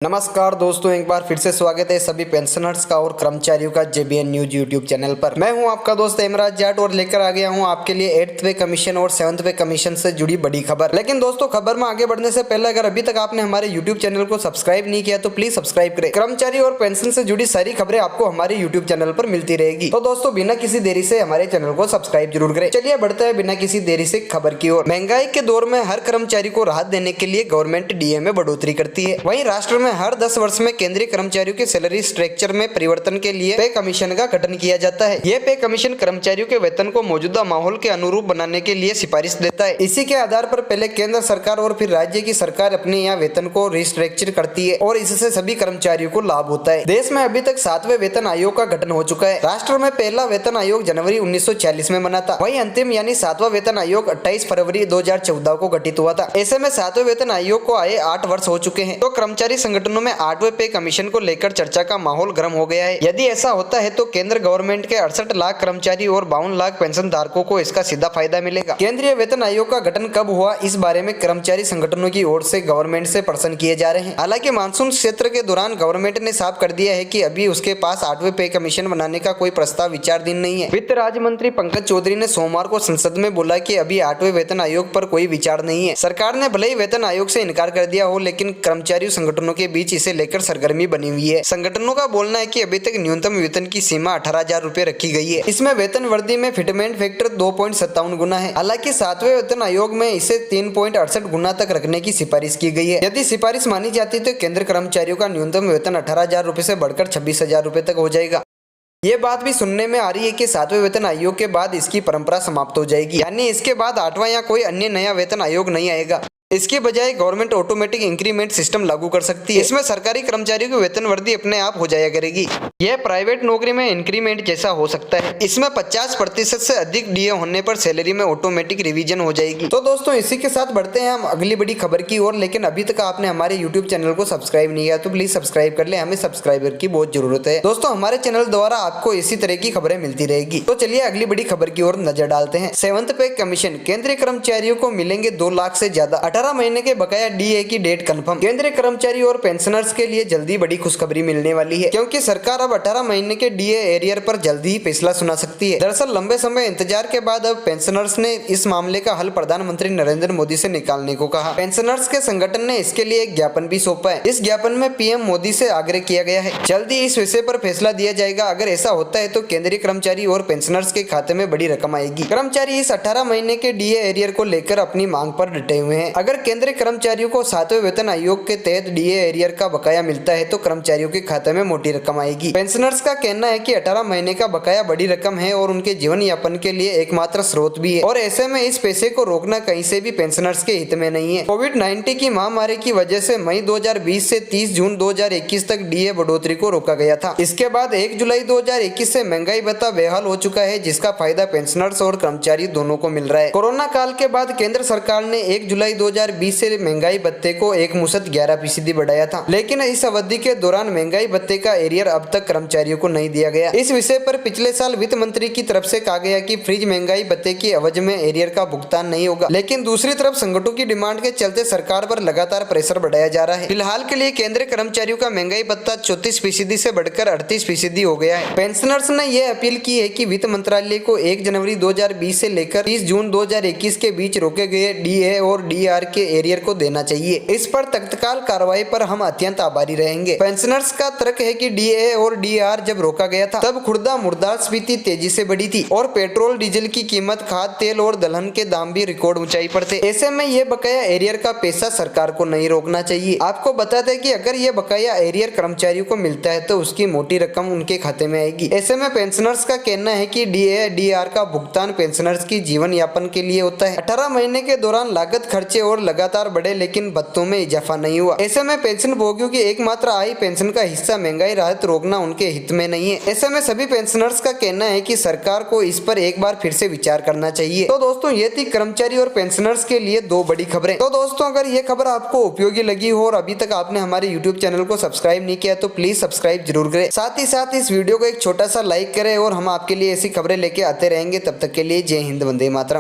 नमस्कार दोस्तों, एक बार फिर से स्वागत है सभी पेंशनर्स का और कर्मचारियों का जेबीएन न्यूज यूट्यूब चैनल पर। मैं हूं आपका दोस्त इमरान जाट और लेकर आ गया हूं आपके लिए 8th पे कमीशन और 7th पे कमीशन से जुड़ी बड़ी खबर। लेकिन दोस्तों, खबर में आगे बढ़ने से पहले अगर अभी तक आपने हमारे यूट्यूब चैनल को सब्सक्राइब नहीं किया तो प्लीज सब्सक्राइब करें। कर्मचारी और पेंशन से जुड़ी सारी खबरें आपको हमारे यूट्यूब चैनल पर मिलती रहेगी। तो दोस्तों, बिना किसी देरी से हमारे चैनल को सब्सक्राइब जरूर करें। चलिए बढ़ते हैं बिना किसी देरी से खबर की ओर। महंगाई के दौर में हर कर्मचारी को राहत देने के लिए गवर्नमेंट डीए में बढ़ोतरी करती है। वहीं राष्ट्र में हर 10 वर्ष में केंद्रीय कर्मचारियों के सैलरी स्ट्रक्चर में परिवर्तन के लिए पे कमीशन का गठन किया जाता है। यह पे कमीशन कर्मचारियों के वेतन को मौजूदा माहौल के अनुरूप बनाने के लिए सिफारिश देता है। इसी के आधार पर पहले केंद्र सरकार और फिर राज्य की सरकार अपने यहाँ वेतन को रिस्ट्रक्चर करती है और इससे सभी कर्मचारियों को लाभ होता है। देश में अभी तक 7वें वेतन आयोग का गठन हो चुका है। राष्ट्र में पहला वेतन आयोग जनवरी 1940 में बना था। वहीं अंतिम यानी 7वां वेतन आयोग 28 फरवरी 2014 को गठित हुआ था। ऐसे में 7वें वेतन आयोग को आए 8 वर्ष हो चुके हैं। तो कर्मचारी संगठनों में 8वें पे कमीशन को लेकर चर्चा का माहौल गर्म हो गया है। यदि ऐसा होता है तो केंद्र गवर्नमेंट के 68 लाख कर्मचारी और 52 लाख पेंशन धारकों को इसका सीधा फायदा मिलेगा। केंद्रीय वेतन आयोग का गठन कब हुआ, इस बारे में कर्मचारी संगठनों की ओर से गवर्नमेंट से प्रश्न किए जा रहे हैं। हालांकि मानसून सत्र के दौरान गवर्नमेंट ने साफ कर दिया है कि अभी उसके पास 8वें पे कमीशन बनाने का कोई प्रस्ताव विचाराधीन नहीं है। वित्त राज्य मंत्री पंकज चौधरी ने सोमवार को संसद में बोला कि अभी 8वें वेतन आयोग पर कोई विचार नहीं है। सरकार ने भले ही वेतन आयोग से इनकार कर दिया हो, लेकिन कर्मचारी संगठनों के बीच इसे लेकर सरगर्मी बनी हुई है। संगठनों का बोलना है कि अभी तक न्यूनतम वेतन की सीमा 18,000 रुपए रखी गई है। इसमें वेतन वृद्धि में फिटमेंट फैक्टर 2.57 गुना है। हालांकि 7वें वेतन आयोग में इसे 3.68 गुना तक रखने की सिफारिश की गई है। यदि सिफारिश मानी जाती तो केंद्र कर्मचारियों का न्यूनतम वेतन 18,000 रुपए से बढ़कर 26,000 रुपए तक हो जाएगा। ये बात भी सुनने में आ रही है कि 7वें वेतन आयोग के बाद इसकी परंपरा समाप्त हो जाएगी, यानी इसके बाद 8वां या कोई अन्य नया वेतन आयोग नहीं आएगा। इसके बजाय गवर्नमेंट ऑटोमेटिक इंक्रीमेंट सिस्टम लागू कर सकती है। इसमें सरकारी कर्मचारियों की वेतन वृद्धि अपने आप हो जाया करेगी। यह प्राइवेट नौकरी में इंक्रीमेंट जैसा हो सकता है। इसमें 50% से अधिक डीए होने पर सैलरी में ऑटोमेटिक रिवीजन हो जाएगी। तो दोस्तों, इसी के साथ बढ़ते हैं हम अगली बड़ी खबर की ओर। लेकिन अभी तक आपने हमारे यूट्यूब चैनल को सब्सक्राइब नहीं किया तो प्लीज सब्सक्राइब कर ले, हमें सब्सक्राइबर की बहुत जरूरत है। दोस्तों, हमारे चैनल द्वारा आपको इसी तरह की खबरें मिलती रहेगी। तो चलिए अगली बड़ी खबर की ओर नजर डालते हैं। 7th पे कमीशन, केंद्रीय कर्मचारियों को मिलेंगे 2 लाख से ज्यादा। 18 महीने के बकाया डीए की डेट कंफर्म। केंद्रीय कर्मचारी और पेंशनर्स के लिए जल्दी बड़ी खुशखबरी मिलने वाली है, क्योंकि सरकार अब 18 महीने के डीए एरियर पर जल्दी ही फैसला सुना सकती है। दरअसल लंबे समय इंतजार के बाद अब पेंशनर्स ने इस मामले का हल प्रधानमंत्री नरेंद्र मोदी से निकालने को कहा। पेंशनर्स के संगठन ने इसके लिए एक ज्ञापन भी सौंपा है। इस ज्ञापन में पीएम मोदी से आग्रह किया गया है जल्दी इस विषय पर फैसला दिया जाएगा। अगर ऐसा होता है तो केंद्रीय कर्मचारी और पेंशनर्स के खाते में बड़ी रकम आएगी। कर्मचारी इस 18 महीने के डीए एरियर को लेकर अपनी मांग पर डटे हुए हैं। अगर केंद्रीय कर्मचारियों को 7वें वेतन आयोग के तहत डीए एरियर का बकाया मिलता है तो कर्मचारियों के खाते में मोटी रकम आएगी। पेंशनर्स का कहना है कि 18 महीने का बकाया बड़ी रकम है और उनके जीवन यापन के लिए एकमात्र स्रोत भी है, और ऐसे में इस पैसे को रोकना कहीं से भी पेंशनर्स के हित में नहीं है। कोविड-19 की महामारी की वजह से मई 2020 से 30 जून 2021 तक डीए बढ़ोतरी को रोका गया था। इसके बाद 1 जुलाई 2021 से महंगाई भत्ता बेहाल हो चुका है, जिसका फायदा पेंशनर्स और कर्मचारी दोनों को मिल रहा है। कोरोना काल के बाद केंद्र सरकार ने 1 जुलाई 2020 से महंगाई भत्ते को एक मुश्त 11% बढ़ाया था, लेकिन इस अवधि के दौरान महंगाई भत्ते का एरियर अब तक कर्मचारियों को नहीं दिया गया। इस विषय पर पिछले साल वित्त मंत्री की तरफ से कहा गया कि फ्रीज महंगाई भत्ते की अवधि में एरियर का भुगतान नहीं होगा, लेकिन दूसरी तरफ संगठनों की डिमांड के चलते सरकार पर लगातार प्रेशर बढ़ाया जा रहा है। फिलहाल के लिए केंद्रीय कर्मचारियों का महंगाई भत्ता 34% से बढ़कर 38% हो गया है। पेंशनर्स ने यह अपील की है कि वित्त मंत्रालय को 1 जनवरी 2020 से लेकर 30 जून 2021 के बीच रोके गए डीए और डीआर के एरियर को देना चाहिए। इस पर तत्काल कार्रवाई पर हम अत्यंत आभारी रहेंगे। पेंशनर्स का तर्क है कि डीए और डीआर जब रोका गया था तब खुर्दा मुद्रास्फीति तेजी से बढ़ी थी और पेट्रोल डीजल की कीमत, खाद्य तेल और दलहन के दाम भी रिकॉर्ड ऊंचाई पर थे। ऐसे में यह बकाया एरियर का पैसा सरकार को नहीं रोकना चाहिए। आपको बता दें कि अगर यह बकाया एरियर कर्मचारियों को मिलता है तो उसकी मोटी रकम उनके खाते में आएगी। ऐसे में पेंशनर्स का कहना है कि डीए डीआर का भुगतान पेंशनर्स की जीवन यापन के लिए होता है। 18 महीने के दौरान लागत खर्चे और लगातार बढ़े, लेकिन भत्तों में इजाफा नहीं हुआ। ऐसे में पेंशन भोगियों की एकमात्र आय पेंशन का हिस्सा महंगाई राहत रोकना उनके हित में नहीं है। ऐसे में सभी पेंशनर्स का कहना है कि सरकार को इस पर एक बार फिर से विचार करना चाहिए। तो दोस्तों, ये थी कर्मचारी और पेंशनर्स के लिए 2 बड़ी खबरें। तो दोस्तों, अगर ये खबर आपको उपयोगी लगी हो और अभी तक आपने हमारे यूट्यूब चैनल को सब्सक्राइब नहीं किया तो प्लीज सब्सक्राइब जरूर करें। साथ ही साथ इस वीडियो को एक छोटा सा लाइक करें और हम आपके लिए ऐसी खबरें लेके आते रहेंगे। तब तक के लिए जय हिंद, वंदे मातरम।